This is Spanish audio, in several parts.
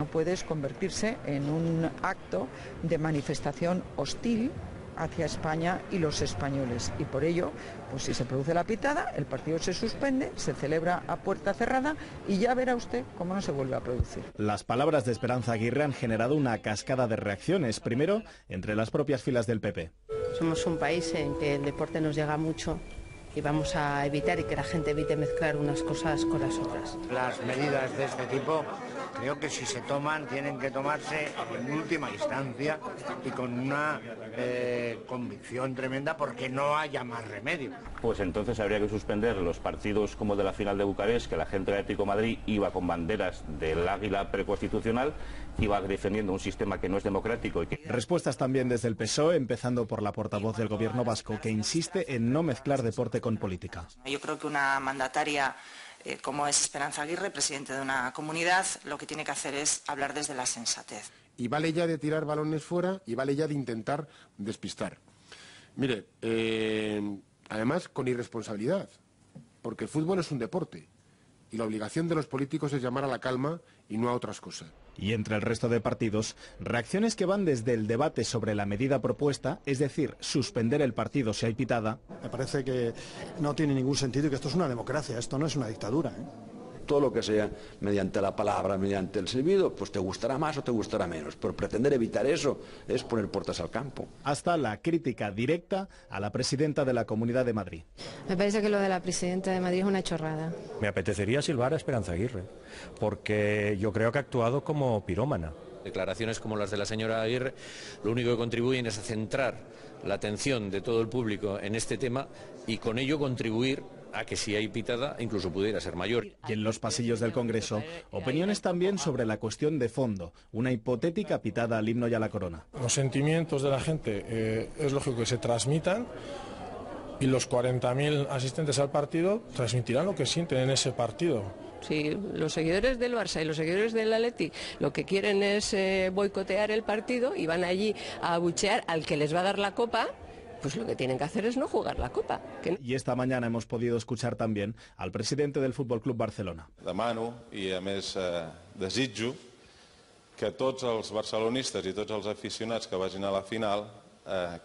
No puede convertirse en un acto de manifestación hostil hacia España y los españoles, y por ello, pues si se produce la pitada, el partido se suspende, se celebra a puerta cerrada y ya verá usted cómo no se vuelve a producir. Las palabras de Esperanza Aguirre han generado una cascada de reacciones, primero entre las propias filas del PP. Somos un país en que el deporte nos llega mucho y vamos a evitar y que la gente evite mezclar unas cosas con las otras. Las medidas de este tipo creo que si se toman tienen que tomarse en última instancia y con una convicción tremenda porque no haya más remedio. Pues entonces habría que suspender los partidos como de la final de Bucarest, que la gente del Atlético de Madrid iba con banderas del águila preconstitucional, iba defendiendo un sistema que no es democrático. Respuestas también desde el PSOE, empezando por la portavoz del gobierno vasco, que insiste en no mezclar deporte con política. Yo creo que una mandataria como es Esperanza Aguirre, presidente de una comunidad, lo que tiene que hacer es hablar desde la sensatez. Y vale ya de tirar balones fuera y vale ya de intentar despistar. Mire, además con irresponsabilidad, porque el fútbol es un deporte y la obligación de los políticos es llamar a la calma y no a otras cosas. Y entre el resto de partidos, reacciones que van desde el debate sobre la medida propuesta, es decir, suspender el partido si hay pitada. Me parece que no tiene ningún sentido y que esto es una democracia, esto no es una dictadura, Todo lo que sea mediante la palabra, mediante el silbido, pues te gustará más o te gustará menos. Pero pretender evitar eso es poner puertas al campo. Hasta la crítica directa a la presidenta de la Comunidad de Madrid. Me parece que lo de la presidenta de Madrid es una chorrada. Me apetecería silbar a Esperanza Aguirre, porque yo creo que ha actuado como pirómana. Declaraciones como las de la señora Aguirre lo único que contribuyen es a centrar la atención de todo el público en este tema y con ello contribuir a que si hay pitada incluso pudiera ser mayor. Y en los pasillos del Congreso, opiniones también sobre la cuestión de fondo, una hipotética pitada al himno y a la corona. Los sentimientos de la gente es lógico que se transmitan y los 40.000 asistentes al partido transmitirán lo que sienten en ese partido. Si los seguidores del Barça y los seguidores del Atleti lo que quieren es boicotear el partido y van allí a abuchear al que les va a dar la copa, pues lo que tienen que hacer es no jugar la copa. Y esta mañana hemos podido escuchar también al presidente del Fútbol Club Barcelona. Demano i a més desitjo que tots els barcelonistes i tots els aficionats que vagin a la final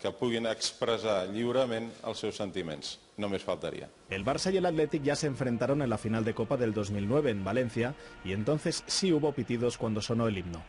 que puguin expressar lliurement els seus sentiments. Només faltaría. El Barça y el Athletic ya se enfrentaron en la final de Copa del 2009 en Valencia y entonces sí hubo pitidos cuando sonó el himno.